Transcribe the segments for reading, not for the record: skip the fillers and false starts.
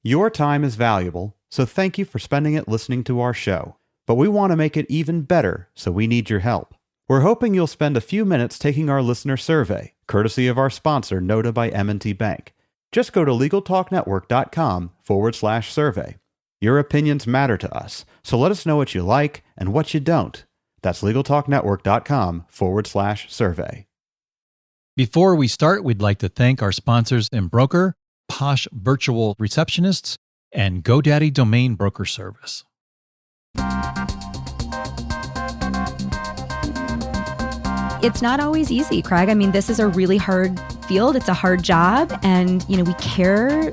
Your time is valuable, so thank you for spending it listening to our show. But we want to make it even better, so we need your help. We're hoping you'll spend a few minutes taking our listener survey, courtesy of our sponsor, Nota by M&T Bank. Just go to LegalTalkNetwork.com/survey. Your opinions matter to us, so let us know what you like and what you don't. That's LegalTalkNetwork.com/survey. Before we start, we'd like to thank our sponsors Embroker, Posh Virtual Receptionists, and GoDaddy Domain Broker Service. It's not always easy, Craig. I mean, this is a really hard field. It's a hard job. And, we care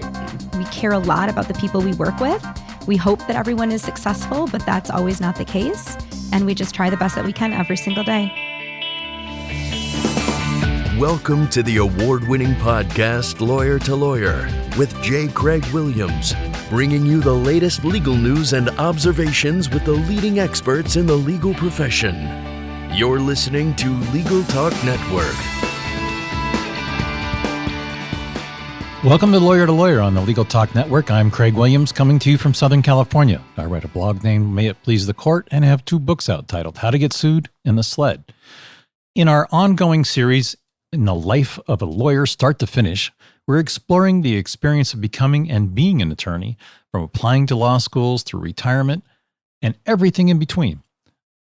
a lot about the people we work with. We hope that everyone is successful, but that's always not the case. And we just try the best that we can every single day. Welcome to the award-winning podcast, Lawyer to Lawyer, with J. Craig Williams, bringing you the latest legal news and observations with the leading experts in the legal profession. You're listening to Legal Talk Network. Welcome to Lawyer on the Legal Talk Network. I'm Craig Williams, coming to you from Southern California. I write a blog named May It Please the Court and have 2 books out titled How to Get Sued and The Sled. In our ongoing series, In the Life of a Lawyer, Start to Finish, we're exploring the experience of becoming and being an attorney, from applying to law schools through retirement and everything in between.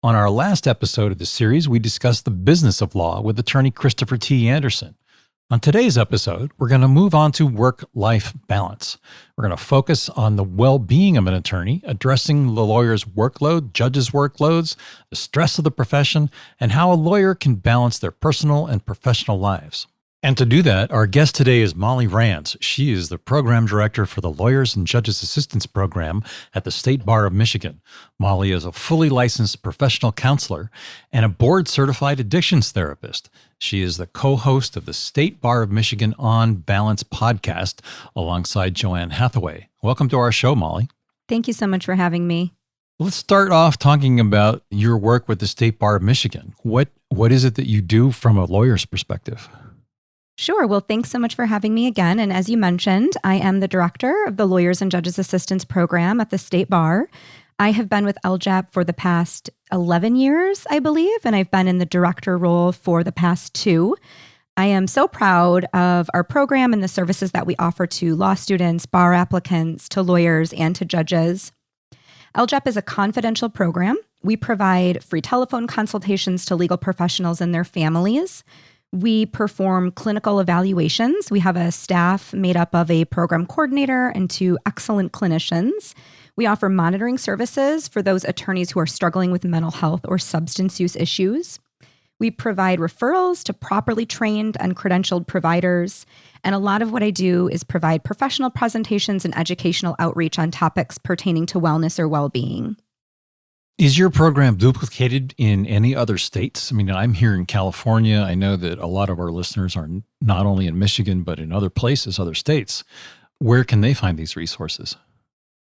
On our last episode of the series, we discussed the business of law with attorney Christopher T. Anderson. On today's episode, we're going to move on to work-life balance. We're going to focus on the well-being of an attorney, addressing the lawyer's workload, judges' workloads, the stress of the profession, and how a lawyer can balance their personal and professional lives. And to do that, our guest today is Molly Rance. She is the program director for the Lawyers and Judges Assistance Program at the State Bar of Michigan. Molly is a fully licensed professional counselor and a board-certified addictions therapist. She is the co-host of the State Bar of Michigan On Balance podcast alongside Joanne Hathaway. Welcome to our show, Molly. Thank you so much for having me. Let's start off talking about your work with the State Bar of Michigan. What is it that you do from a lawyer's perspective? Sure. Well, thanks so much for having me again. And as you mentioned, I am the director of the Lawyers and Judges Assistance Program at the State Bar. I have been with LJAP for the past 11 years, I believe, and I've been in the director role for the past 2. I am so proud of our program and the services that we offer to law students, bar applicants, to lawyers, and to judges. LJAP is a confidential program. We provide free telephone consultations to legal professionals and their families. We perform clinical evaluations. We have a staff made up of a program coordinator and 2 excellent clinicians. We offer monitoring services for those attorneys who are struggling with mental health or substance use issues. We provide referrals to properly trained and credentialed providers. And a lot of what I do is provide professional presentations and educational outreach on topics pertaining to wellness or well-being. Is your program duplicated in any other states? I mean, I'm here in California. I know that a lot of our listeners are not only in Michigan, but in other places, other states. Where can they find these resources?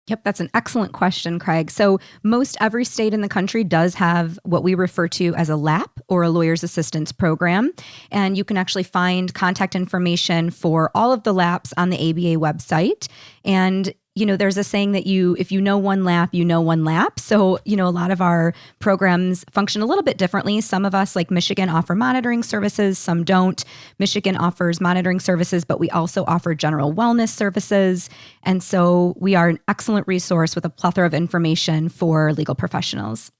Yep, that's an excellent question, Craig. So most every state in the country does have what we refer to as a LAP, or a Lawyer's Assistance Program. And you can actually find contact information for all of the LAPs on the ABA website. And there's a saying that if you know one lap, you know one lap. So, a lot of our programs function a little bit differently. Some of us, like Michigan, offer monitoring services. Some don't. Michigan offers monitoring services, but we also offer general wellness services. And so we are an excellent resource with a plethora of information for legal professionals.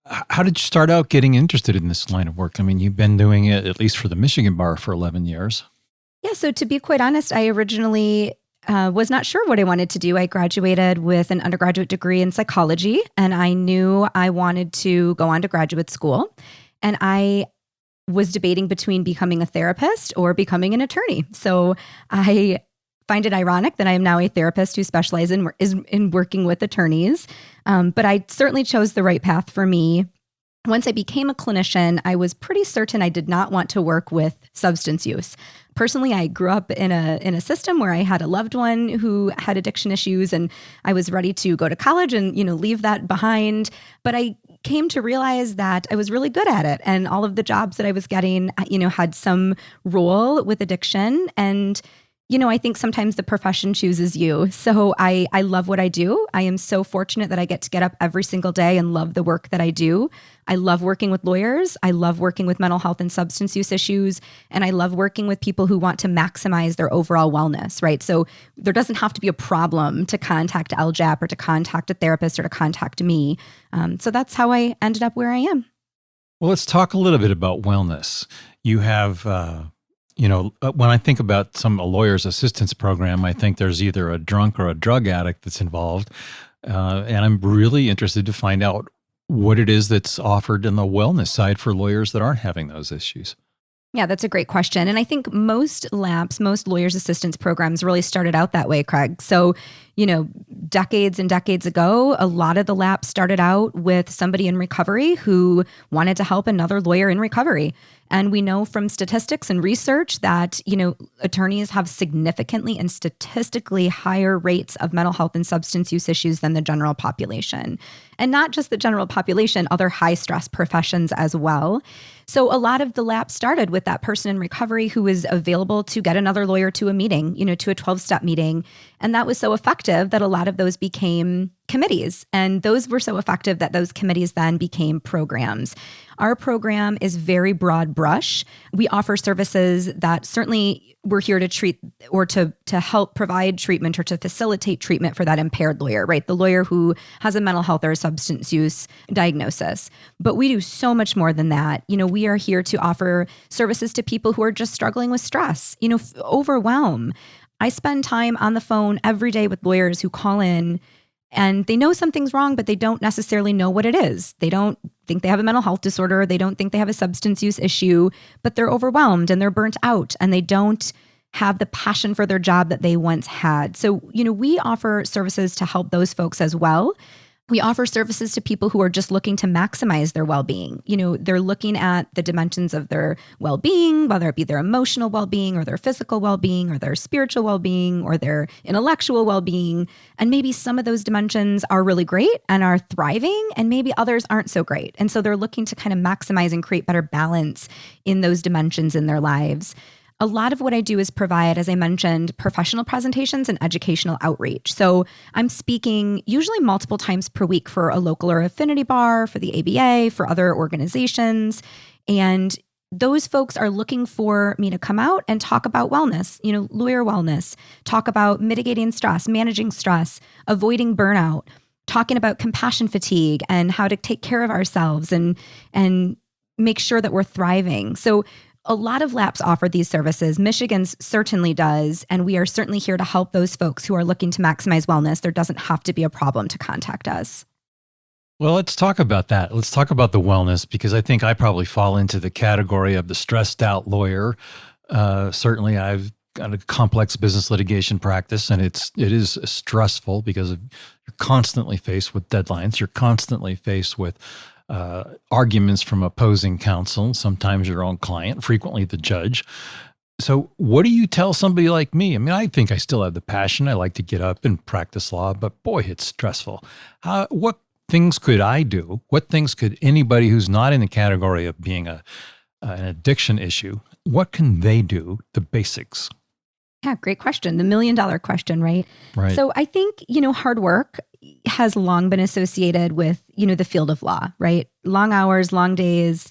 How did you start out getting interested in this line of work? I mean, you've been doing it, at least for the Michigan Bar, for 11 years. Yeah, so to be quite honest, I originally was not sure what I wanted to do. I graduated with an undergraduate degree in psychology, and I knew I wanted to go on to graduate school. And I was debating between becoming a therapist or becoming an attorney. So I find it ironic that I am now a therapist who specializes in working with attorneys. But I certainly chose the right path for me. Once I became a clinician, I was pretty certain I did not want to work with substance use. Personally, I grew up in a system where I had a loved one who had addiction issues, and I was ready to go to college and, leave that behind. But I came to realize that I was really good at it, and all of the jobs that I was getting, had some role with addiction. And I think sometimes the profession chooses you. So I love what I do. I am so fortunate that I get to get up every single day and love the work that I do. I love working with lawyers. I love working with mental health and substance use issues. And I love working with people who want to maximize their overall wellness, right? So there doesn't have to be a problem to contact LJAP or to contact a therapist or to contact me. So that's how I ended up where I am. Well, let's talk a little bit about wellness. You have, when I think about a lawyer's assistance program, I think there's either a drunk or a drug addict that's involved. And I'm really interested to find out what it is that's offered in the wellness side for lawyers that aren't having those issues. Yeah, that's a great question. And I think most lawyers' assistance programs really started out that way, Craig. So, decades and decades ago, a lot of the LAPs started out with somebody in recovery who wanted to help another lawyer in recovery. And we know from statistics and research that, attorneys have significantly and statistically higher rates of mental health and substance use issues than the general population. And not just the general population, other high stress professions as well. So a lot of the LAP started with that person in recovery who was available to get another lawyer to a meeting, to a 12-step meeting. And that was so effective that a lot of those became committees. And those were so effective that those committees then became programs. Our program is very broad brush. We offer services that certainly we're here to treat or to help provide treatment or to facilitate treatment for that impaired lawyer, right? The lawyer who has a mental health or a substance use diagnosis. But we do so much more than that. We are here to offer services to people who are just struggling with stress, overwhelm. I spend time on the phone every day with lawyers who call in and they know something's wrong, but they don't necessarily know what it is. They don't think they have a mental health disorder. They don't think they have a substance use issue, but they're overwhelmed and they're burnt out and they don't have the passion for their job that they once had. So, we offer services to help those folks as well. We offer services to people who are just looking to maximize their well-being. They're looking at the dimensions of their well-being, whether it be their emotional well-being or their physical well-being or their spiritual well-being or their intellectual well-being. And maybe some of those dimensions are really great and are thriving, and maybe others aren't so great. And so they're looking to kind of maximize and create better balance in those dimensions in their lives. A lot of what I do is provide, as I mentioned, professional presentations and educational outreach. So I'm speaking usually multiple times per week for a local or affinity bar, for the ABA, for other organizations. And those folks are looking for me to come out and talk about wellness, lawyer wellness, talk about mitigating stress, managing stress, avoiding burnout, talking about compassion fatigue and how to take care of ourselves and make sure that we're thriving. So a lot of LAPs offer these services. Michigan's certainly does. And we are certainly here to help those folks who are looking to maximize wellness. There doesn't have to be a problem to contact us. Well, let's talk about that. Let's talk about the wellness, because I think I probably fall into the category of the stressed out lawyer. Certainly, I've got a complex business litigation practice, and it is stressful because you're constantly faced with deadlines. You're constantly faced with arguments from opposing counsel, sometimes your own client, frequently the judge. So what do you tell somebody like me? I mean, I think I still have the passion. I like to get up and practice law, but boy, it's stressful. What things could I do? What things could anybody who's not in the category of being an addiction issue, what can they do? The basics. Yeah, great question. The $1 million question, right? Right. So I think, hard work has long been associated with, the field of law, right? Long hours, long days,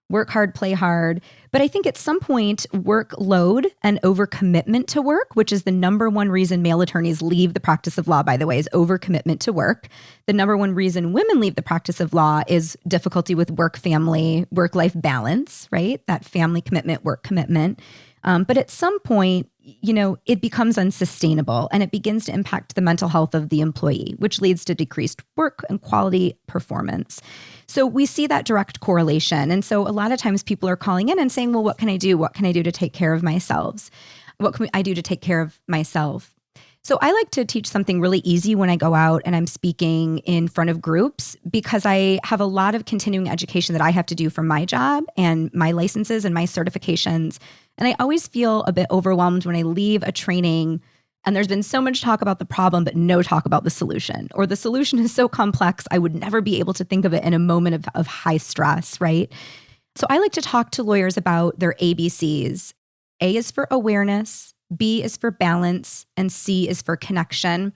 work hard, play hard. But I think at some point, workload and overcommitment to work, which is the number one reason male attorneys leave the practice of law, by the way, is overcommitment to work. The number one reason women leave the practice of law is difficulty with work-family, work-life balance, right? That family commitment, work commitment. But at some point, it becomes unsustainable and it begins to impact the mental health of the employee, which leads to decreased work and quality performance. So we see that direct correlation. And so a lot of times people are calling in and saying, well, what can I do? What can I do to take care of myself? What can I do to take care of myself? So I like to teach something really easy when I go out and I'm speaking in front of groups, because I have a lot of continuing education that I have to do for my job and my licenses and my certifications. And I always feel a bit overwhelmed when I leave a training and there's been so much talk about the problem, but no talk about the solution, or the solution is so complex, I would never be able to think of it in a moment of high stress, right? So I like to talk to lawyers about their ABCs. A is for awareness, B is for balance, and C is for connection.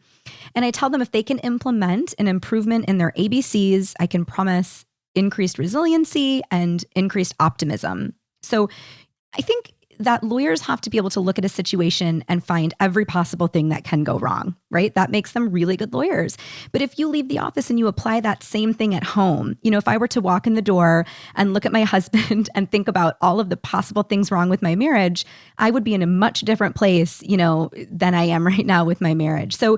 And I tell them if they can implement an improvement in their ABCs, I can promise increased resiliency and increased optimism. So I think that lawyers have to be able to look at a situation and find every possible thing that can go wrong, right? That makes them really good lawyers. But if you leave the office and you apply that same thing at home, if I were to walk in the door and look at my husband and think about all of the possible things wrong with my marriage, I would be in a much different place, than I am right now with my marriage. So,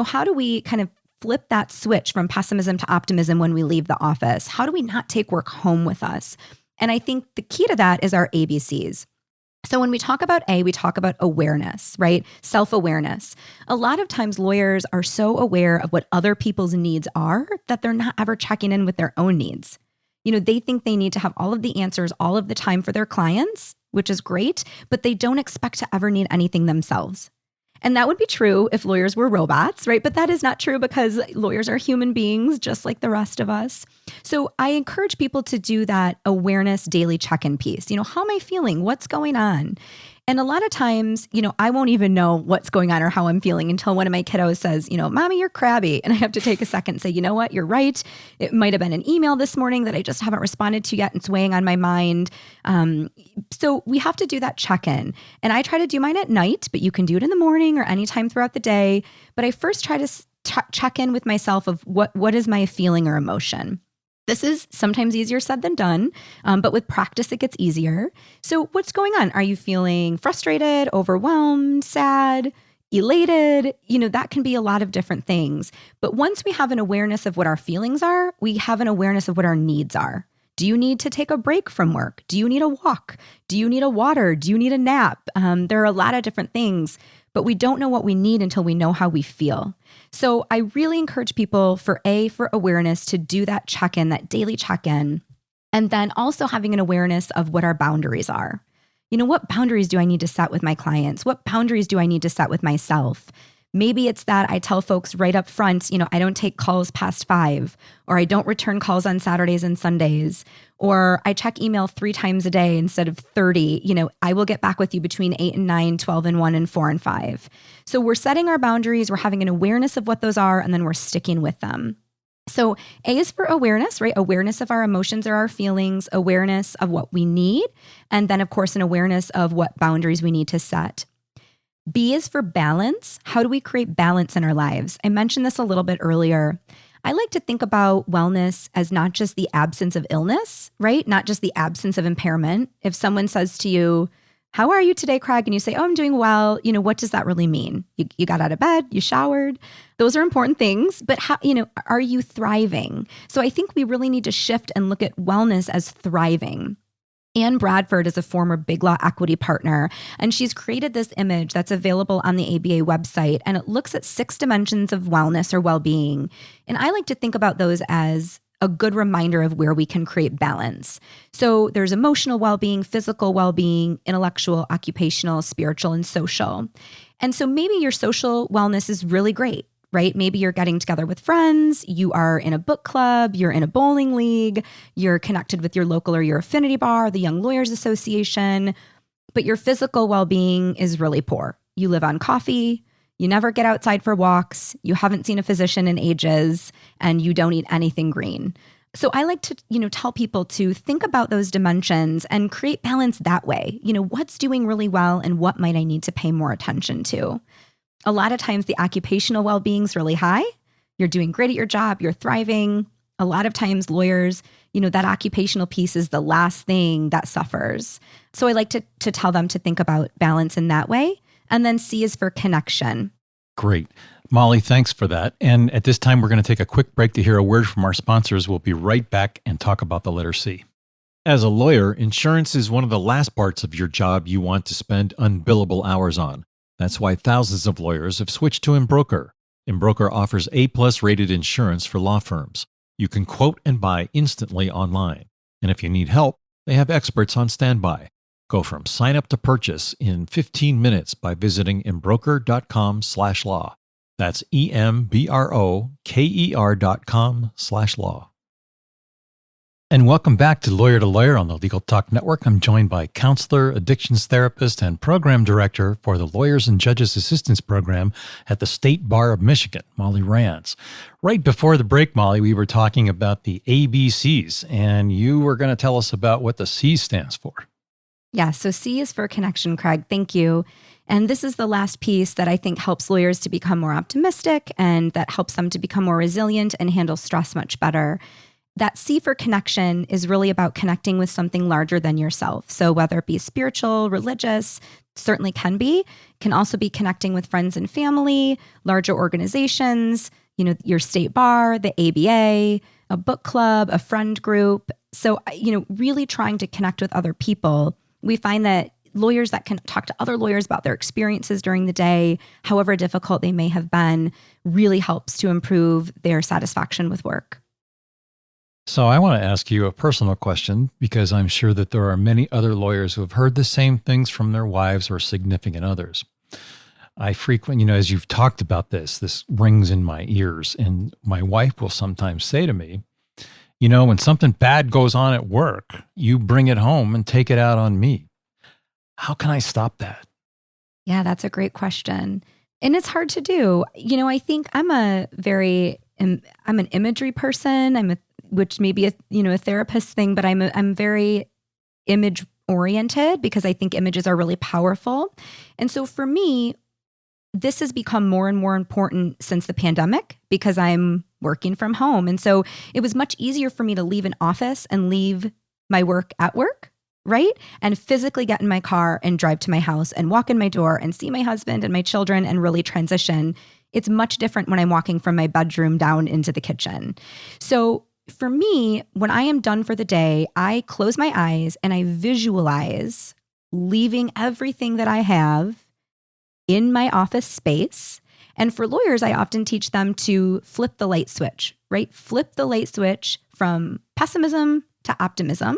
how do we kind of flip that switch from pessimism to optimism when we leave the office? How do we not take work home with us? And I think the key to that is our ABCs. So when we talk about A, we talk about awareness, right? Self-awareness. A lot of times lawyers are so aware of what other people's needs are that they're not ever checking in with their own needs. They think they need to have all of the answers all of the time for their clients, which is great, but they don't expect to ever need anything themselves. And that would be true if lawyers were robots, right? But that is not true because lawyers are human beings just like the rest of us. So I encourage people to do that awareness daily check-in piece. How am I feeling? What's going on? And a lot of times, I won't even know what's going on or how I'm feeling until one of my kiddos says, Mommy, you're crabby. And I have to take a second and say, you know what? You're right. It might have been an email this morning that I just haven't responded to yet. It's weighing on my mind. So we have to do that check-in. And I try to do mine at night, but you can do it in the morning or anytime throughout the day. But I first try to check in with myself of what is my feeling or emotion. This is sometimes easier said than done, but with practice, it gets easier. So what's going on? Are you feeling frustrated, overwhelmed, sad, elated? That can be a lot of different things. But once we have an awareness of what our feelings are, we have an awareness of what our needs are. Do you need to take a break from work? Do you need a walk? Do you need a water? Do you need a nap? There are a lot of different things, but we don't know what we need until we know how we feel. So I really encourage people for awareness to do that check-in, that daily check-in, and then also having an awareness of what our boundaries are. What boundaries do I need to set with my clients? What boundaries do I need to set with myself? Maybe it's that I tell folks right up front, I don't take calls past 5, or I don't return calls on Saturdays and Sundays, or I check email 3 times a day instead of 30. I will get back with you between 8 and 9, 12 and 1, and 4 and 5. So we're setting our boundaries, we're having an awareness of what those are, and then we're sticking with them. So A is for awareness, right? Awareness of our emotions or our feelings, awareness of what we need, and then of course an awareness of what boundaries we need to set. B is for balance. How do we create balance in our lives? I mentioned this a little bit earlier. I like to think about wellness as not just the absence of illness, right? Not just the absence of impairment. If someone says to you, "How are you today, Craig?" And you say, "Oh, I'm doing well." What does that really mean? You got out of bed, you showered. Those are important things, but how, are you thriving? So I think we really need to shift and look at wellness as thriving. Ann Bradford is a former Big Law Equity partner, and she's created this image that's available on the ABA website, and it looks at 6 dimensions of wellness or well-being. And I like to think about those as a good reminder of where we can create balance. So there's emotional well-being, physical well-being, intellectual, occupational, spiritual, and social. And so maybe your social wellness is really great, right? Maybe you're getting together with friends, you are in a book club, you're in a bowling league, you're connected with your local or your affinity bar, the Young Lawyers Association, but your physical well-being is really poor. You live on coffee, you never get outside for walks, you haven't seen a physician in ages, and you don't eat anything green. So I like to, tell people to think about those dimensions and create balance that way. What's doing really well and what might I need to pay more attention to? A lot of times the occupational well-being is really high. You're doing great at your job. You're thriving. A lot of times lawyers, that occupational piece is the last thing that suffers. So I like to tell them to think about balance in that way. And then C is for connection. Great. Molly, thanks for that. And at this time, we're going to take a quick break to hear a word from our sponsors. We'll be right back and talk about the letter C. As a lawyer, insurance is one of the last parts of your job you want to spend unbillable hours on. That's why thousands of lawyers have switched to Embroker. Embroker offers A+ rated insurance for law firms. You can quote and buy instantly online. And if you need help, they have experts on standby. Go from sign up to purchase in 15 minutes by visiting embroker.com/law. That's EMBROKER.com/law. And welcome back to Lawyer on the Legal Talk Network. I'm joined by counselor, addictions therapist, and program director for the Lawyers and Judges Assistance Program at the State Bar of Michigan, Molly Rands. Right before the break, Molly, we were talking about the ABCs, and you were going to tell us about what the C stands for. Yeah, so C is for connection, Craig. Thank you. And this is the last piece that I think helps lawyers to become more optimistic and that helps them to become more resilient and handle stress much better. That C for connection is really about connecting with something larger than yourself. So whether it be spiritual, religious, certainly can also be connecting with friends and family, larger organizations, your state bar, the ABA, a book club, a friend group. So, really trying to connect with other people. We find that lawyers that can talk to other lawyers about their experiences during the day, however difficult they may have been, really helps to improve their satisfaction with work. So I want to ask you a personal question because I'm sure that there are many other lawyers who have heard the same things from their wives or significant others. I frequently, as you've talked about this rings in my ears, and my wife will sometimes say to me, when something bad goes on at work, you bring it home and take it out on me. How can I stop that? Yeah, that's a great question. And it's hard to do. I think I'm an imagery person. Which may be a therapist thing, but I'm very image oriented because I think images are really powerful. And so for me, this has become more and more important since the pandemic because I'm working from home. And so it was much easier for me to leave an office and leave my work at work, right? And physically get in my car and drive to my house and walk in my door and see my husband and my children and really transition. It's much different when I'm walking from my bedroom down into the kitchen. So for me, when I am done for the day, I close my eyes and I visualize leaving everything that I have in my office space. And for lawyers, I often teach them to flip the light switch, right? Flip the light switch from pessimism to optimism,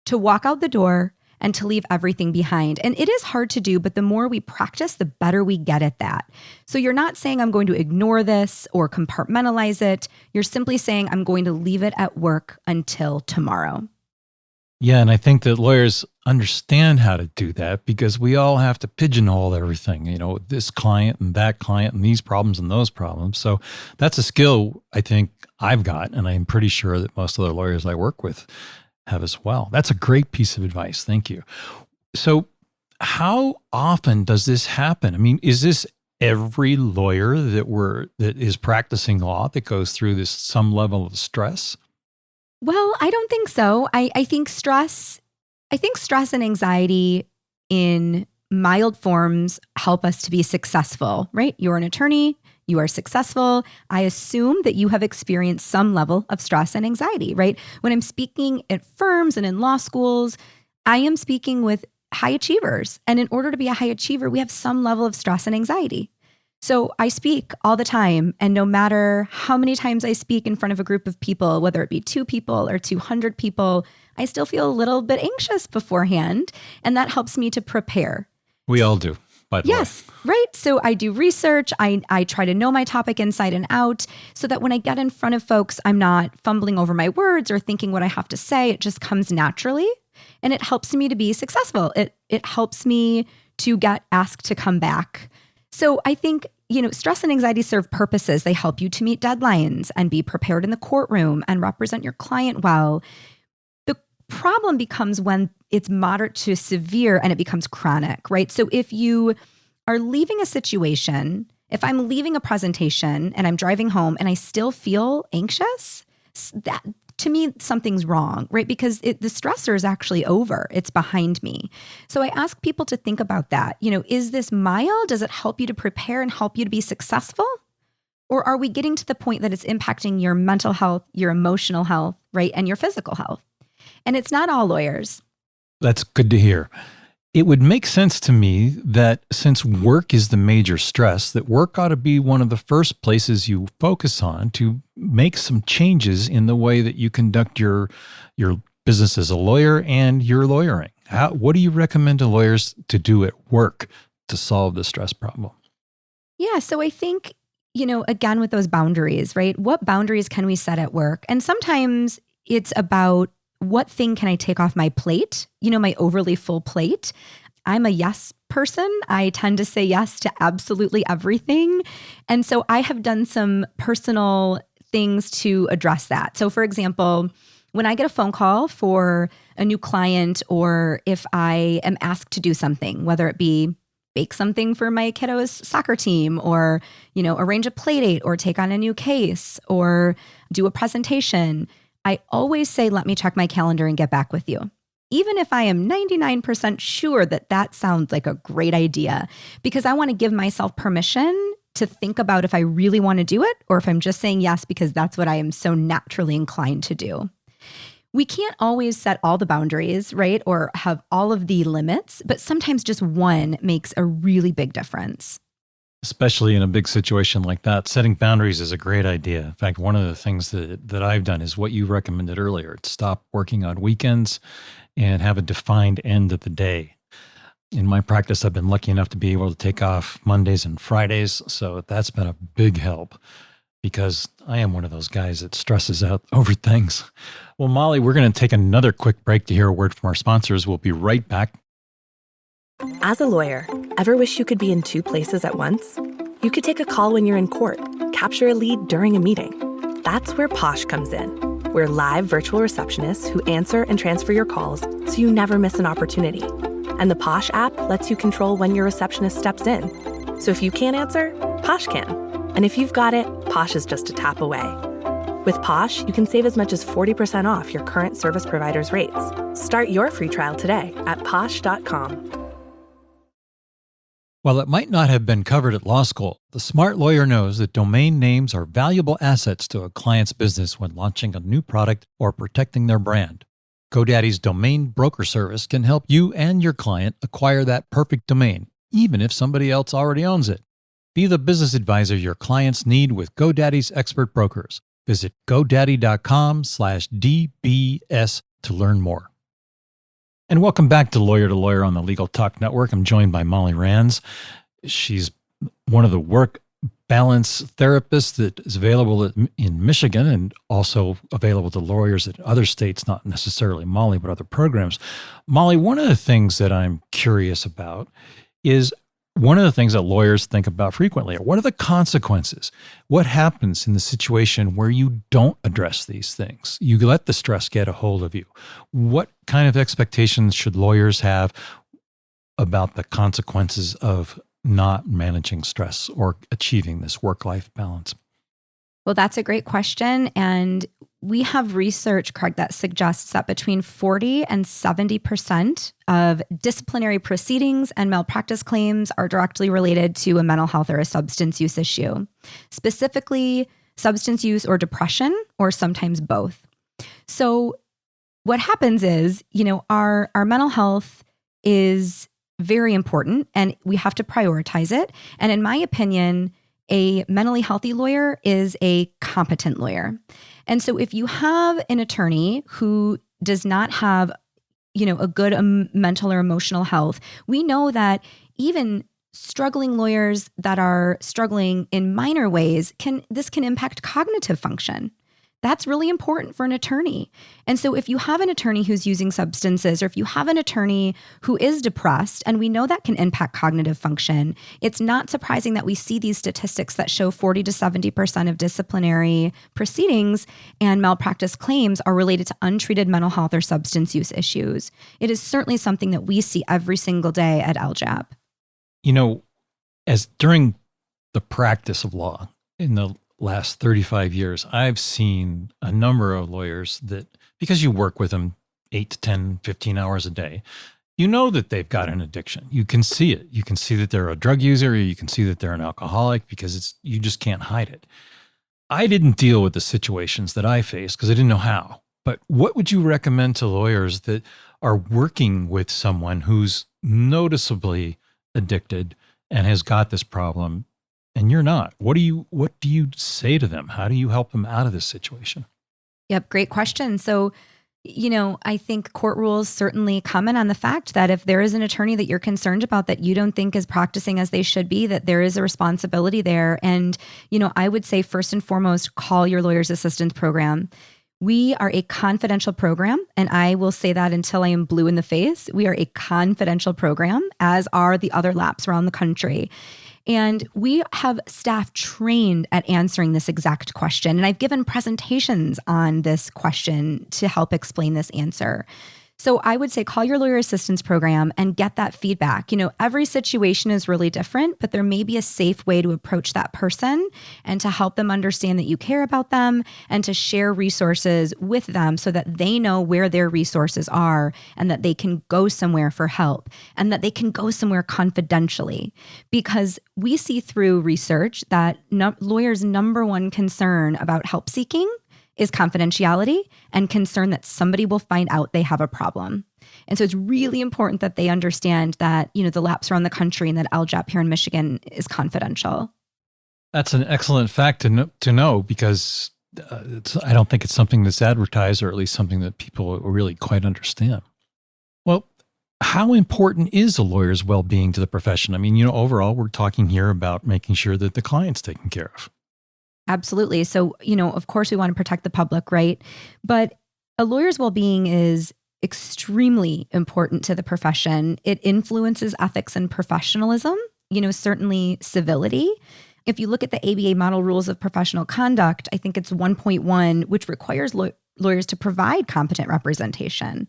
to walk out the door and to leave everything behind. And it is hard to do, but the more we practice, the better we get at that. So you're not saying I'm going to ignore this or compartmentalize it. You're simply saying I'm going to leave it at work until tomorrow. Yeah, and I think that lawyers understand how to do that because we all have to pigeonhole everything, this client and that client and these problems and those problems. So that's a skill I think I've got, and I'm pretty sure that most other lawyers I work with have as well. That's a great piece of advice. Thank you. So how often does this happen? I mean, is this every lawyer that is practicing law that goes through some level of stress? Well, I don't think so. I think stress and anxiety in mild forms help us to be successful, right? You're an attorney, you are successful. I assume that you have experienced some level of stress and anxiety, right? When I'm speaking at firms and in law schools, I am speaking with high achievers. And in order to be a high achiever, we have some level of stress and anxiety. So I speak all the time. And no matter how many times I speak in front of a group of people, whether it be 2 people or 200 people, I still feel a little bit anxious beforehand. And that helps me to prepare. We all do. Yes, right. So I do research. I try to know my topic inside and out so that when I get in front of folks, I'm not fumbling over my words or thinking what I have to say. It just comes naturally and it helps me to be successful. It helps me to get asked to come back. So I think, stress and anxiety serve purposes. They help you to meet deadlines and be prepared in the courtroom and represent your client well. The problem becomes when it's moderate to severe and it becomes chronic, right? So if you are leaving a situation, if I'm leaving a presentation and I'm driving home and I still feel anxious, that to me, something's wrong, right? Because the stressor is actually over. It's behind me. So I ask people to think about that. Is this mild? Does it help you to prepare and help you to be successful? Or are we getting to the point that it's impacting your mental health, your emotional health, right? And your physical health? And it's not all lawyers. That's good to hear. It would make sense to me that since work is the major stress, that work ought to be one of the first places you focus on to make some changes in the way that you conduct your business as a lawyer and your lawyering. What do you recommend to lawyers to do at work to solve the stress problem? Yeah, so I think, again, with those boundaries, right? What boundaries can we set at work? And sometimes it's about what thing can I take off my plate, my overly full plate. I'm a yes person. I tend to say yes to absolutely everything. And so I have done some personal things to address that. So for example, when I get a phone call for a new client, or if I am asked to do something, whether it be bake something for my kiddo's soccer team, or, arrange a play date, or take on a new case, or do a presentation, I always say, let me check my calendar and get back with you. Even if I am 99% sure that sounds like a great idea, because I want to give myself permission to think about if I really want to do it, or if I'm just saying yes because that's what I am so naturally inclined to do. We can't always set all the boundaries, right? Or have all of the limits, but sometimes just one makes a really big difference. Especially in a big situation like that, setting boundaries is a great idea. In fact, one of the things that I've done is what you recommended earlier. Stop working on weekends and have a defined end of the day. In my practice, I've been lucky enough to be able to take off Mondays and Fridays. So that's been a big help, because I am one of those guys that stresses out over things. Well, Molly, we're going to take another quick break to hear a word from our sponsors. We'll be right back. As a lawyer, ever wish you could be in two places at once? You could take a call when you're in court, capture a lead during a meeting. That's where Posh comes in. We're live virtual receptionists who answer and transfer your calls so you never miss an opportunity. And the Posh app lets you control when your receptionist steps in. So if you can't answer, Posh can. And if you've got it, Posh is just a tap away. With Posh, you can save as much as 40% off your current service provider's rates. Start your free trial today at posh.com. While it might not have been covered at law school, the smart lawyer knows that domain names are valuable assets to a client's business when launching a new product or protecting their brand. GoDaddy's domain broker service can help you and your client acquire that perfect domain, even if somebody else already owns it. Be the business advisor your clients need with GoDaddy's expert brokers. Visit godaddy.com/DBS to learn more. And welcome back to Lawyer on the Legal Talk Network. I'm joined by Molly Rands. She's one of the work balance therapists that is available in Michigan, and also available to lawyers in other states, not necessarily Molly, but other programs. Molly, one of the things that I'm curious about is one of the things that lawyers think about frequently are, what are the consequences? What happens in the situation where you don't address these things? You let the stress get a hold of you. What kind of expectations should lawyers have about the consequences of not managing stress or achieving this work-life balance? Well, that's a great question. And we have research, Craig, that suggests that between 40 and 70% of disciplinary proceedings and malpractice claims are directly related to a mental health or a substance use issue, specifically substance use or depression, or sometimes both. So what happens is, our mental health is very important and we have to prioritize it. And in my opinion, a mentally healthy lawyer is a competent lawyer. And so if you have an attorney who does not have, a good mental or emotional health, we know that even struggling lawyers that are struggling in minor ways can impact cognitive function. That's really important for an attorney. And so if you have an attorney who's using substances, or if you have an attorney who is depressed, and we know that can impact cognitive function, it's not surprising that we see these statistics that show 40 to 70% of disciplinary proceedings and malpractice claims are related to untreated mental health or substance use issues. It is certainly something that we see every single day at LJAP. As during the practice of law in the last 35 years, I've seen a number of lawyers that, because you work with them 8 to 10, 15 hours a day, you know that they've got an addiction. You can see it. You can see that they're a drug user, or you can see that they're an alcoholic, because you just can't hide it. I didn't deal with the situations that I faced because I didn't know how. But what would you recommend to lawyers that are working with someone who's noticeably addicted and has got this problem, and you're not? What do you say to them? How do you help them out of this situation? Yep, great question. So, I think court rules certainly comment on the fact that if there is an attorney that you're concerned about that you don't think is practicing as they should be, that there is a responsibility there. And, I would say first and foremost, call your lawyer's assistance program. We are a confidential program, and I will say that until I am blue in the face. We are a confidential program, as are the other LAPs around the country. And we have staff trained at answering this exact question. And I've given presentations on this question to help explain this answer. So I would say call your lawyer assistance program and get that feedback. Every situation is really different, but there may be a safe way to approach that person and to help them understand that you care about them and to share resources with them so that they know where their resources are and that they can go somewhere for help and that they can go somewhere confidentially. Because we see through research that lawyers' number one concern about help seeking is confidentiality and concern that somebody will find out they have a problem. And so it's really important that they understand that, the LAPs around the country and that LJAP here in Michigan is confidential. That's an excellent fact to know because I don't think it's something that's advertised, or at least something that people really quite understand. Well, how important is a lawyer's well-being to the profession? I mean, overall, we're talking here about making sure that the client's taken care of. Absolutely. So, of course, we want to protect the public, right? But a lawyer's well-being is extremely important to the profession. It influences ethics and professionalism, certainly civility. If you look at the ABA Model Rules of Professional Conduct, I think it's 1.1, which requires lawyers to provide competent representation.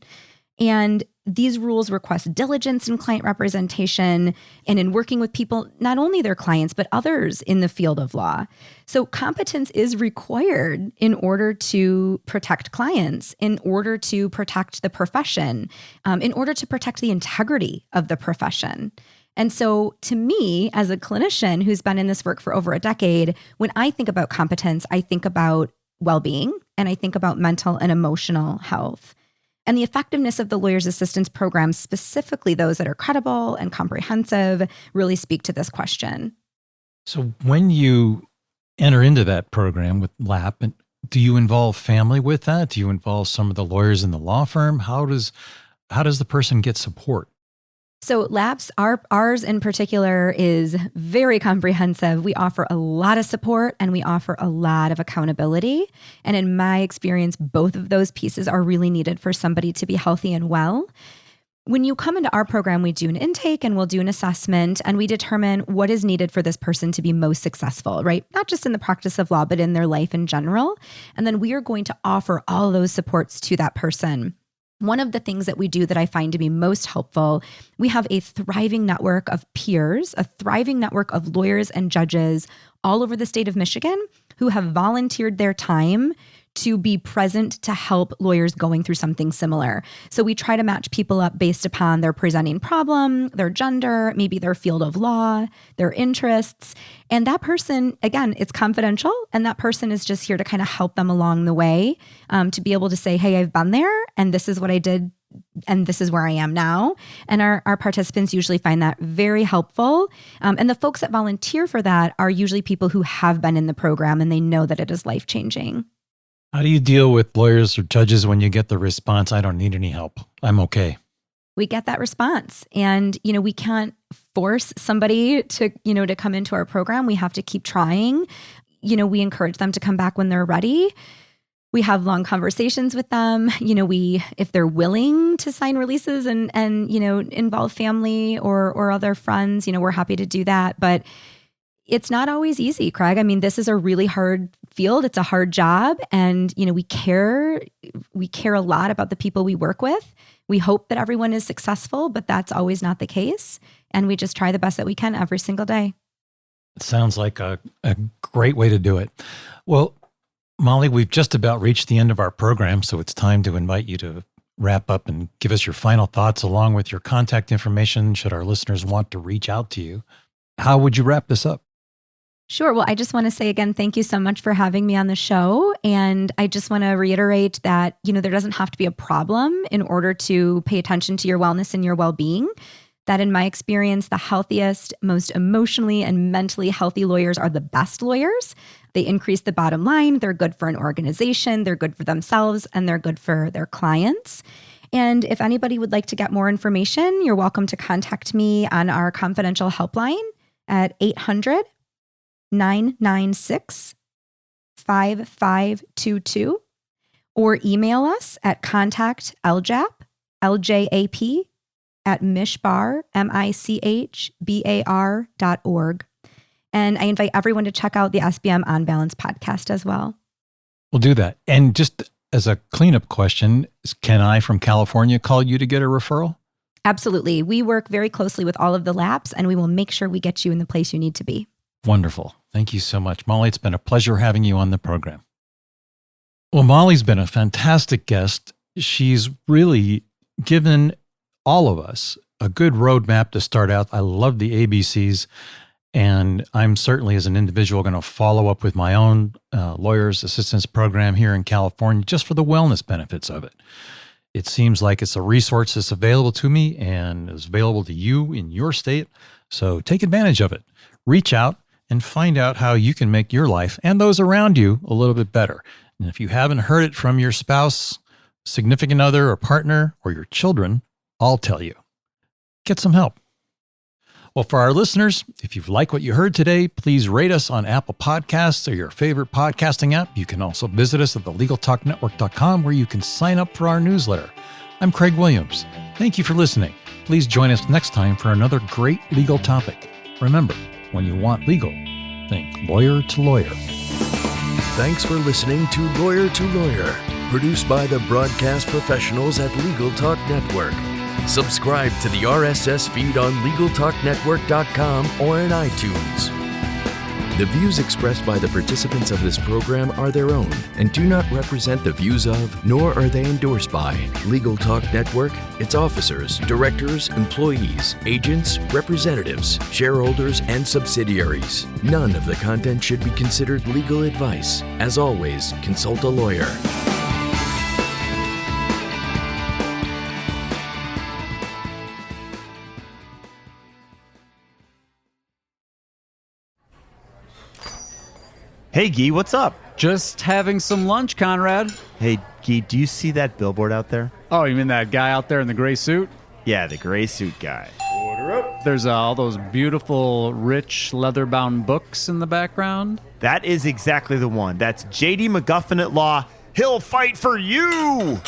And these rules request diligence in client representation and in working with people, not only their clients, but others in the field of law. So competence is required in order to protect clients, in order to protect the profession, in order to protect the integrity of the profession. And so to me, as a clinician who's been in this work for over a decade, when I think about competence, I think about well-being and I think about mental and emotional health. And the effectiveness of the lawyer's assistance programs, specifically those that are credible and comprehensive, really speak to this question. So when you enter into that program with LAP, do you involve family with that? Do you involve some of the lawyers in the law firm? How does the person get support? So LAPs, ours in particular, is very comprehensive. We offer a lot of support and we offer a lot of accountability. And in my experience, both of those pieces are really needed for somebody to be healthy and well. When you come into our program, we do an intake and we'll do an assessment and we determine what is needed for this person to be most successful, right? Not just in the practice of law, but in their life in general. And then we are going to offer all those supports to that person. One of the things that we do that I find to be most helpful, we have a thriving network of peers, a thriving network of lawyers and judges all over the state of Michigan who have volunteered their time to be present to help lawyers going through something similar. So we try to match people up based upon their presenting problem, their gender, maybe their field of law, their interests. And that person, again, it's confidential. And that person is just here to kind of help them along the way, to be able to say, hey, I've been there and this is what I did and this is where I am now. And our participants usually find that very helpful. And the folks that volunteer for that are usually people who have been in the program and they know that it is life-changing. How do you deal with lawyers or judges when you get the response, I don't need any help, I'm okay? We get that response. And, we can't force somebody to come into our program. We have to keep trying. We encourage them to come back when they're ready. We have long conversations with them. If they're willing to sign releases and involve family or other friends, we're happy to do that. But it's not always easy, Craig. I mean, this is a really hard field. It's a hard job. And, we care a lot about the people we work with. We hope that everyone is successful, but that's always not the case. And we just try the best that we can every single day. It sounds like a great way to do it. Well, Molly, we've just about reached the end of our program, so it's time to invite you to wrap up and give us your final thoughts along with your contact information should our listeners want to reach out to you. How would you wrap this up? Sure. Well, I just want to say again, thank you so much for having me on the show. And I just want to reiterate that, there doesn't have to be a problem in order to pay attention to your wellness and your well-being. That in my experience, the healthiest, most emotionally and mentally healthy lawyers are the best lawyers. They increase the bottom line. They're good for an organization. They're good for themselves and they're good for their clients. And if anybody would like to get more information, you're welcome to contact me on our confidential helpline at 800-996-5522. or email us at contactljap, LJAP, at mishbar, michbar.org. And I invite everyone to check out the SBM On Balance podcast as well. We'll do that. And just as a cleanup question, can I from California call you to get a referral? Absolutely. We work very closely with all of the labs, and we will make sure we get you in the place you need to be. Wonderful. Thank you so much, Molly. It's been a pleasure having you on the program. Well, Molly's been a fantastic guest. She's really given all of us a good roadmap to start out. I love the ABCs, and I'm certainly, as an individual, going to follow up with my own lawyer's assistance program here in California just for the wellness benefits of it. It seems like it's a resource that's available to me and is available to you in your state. So take advantage of it. Reach out and find out how you can make your life and those around you a little bit better. And if you haven't heard it from your spouse, significant other, or partner, or your children, I'll tell you. Get some help. Well, for our listeners, if you've liked what you heard today, please rate us on Apple Podcasts or your favorite podcasting app. You can also visit us at thelegaltalknetwork.com, where you can sign up for our newsletter. I'm Craig Williams. Thank you for listening. Please join us next time for another great legal topic. Remember, when you want legal, think lawyer to lawyer. Thanks for listening to Lawyer, produced by the broadcast professionals at Legal Talk Network. Subscribe to the RSS feed on LegalTalkNetwork.com or in iTunes. The views expressed by the participants of this program are their own and do not represent the views of, nor are they endorsed by, Legal Talk Network, its officers, directors, employees, agents, representatives, shareholders, and subsidiaries. None of the content should be considered legal advice. As always, consult a lawyer. Hey, Guy, what's up? Just having some lunch, Conrad. Hey, Guy, do you see that billboard out there? Oh, you mean that guy out there in the gray suit? Yeah, the gray suit guy. Order up. There's all those beautiful, rich, leather-bound books in the background. That is exactly the one. That's J.D. McGuffin at law. He'll fight for you!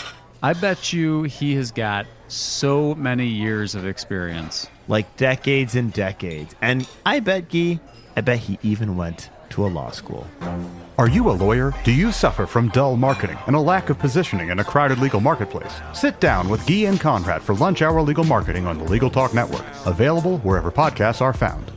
I bet you he has got so many years of experience. Like decades and decades. And I bet, Guy, he even went to a law school. Are you a lawyer? Do you suffer from dull marketing and a lack of positioning in a crowded legal marketplace? Sit down with Guy and Conrad for Lunch Hour Legal Marketing on the Legal Talk Network, available wherever podcasts are found.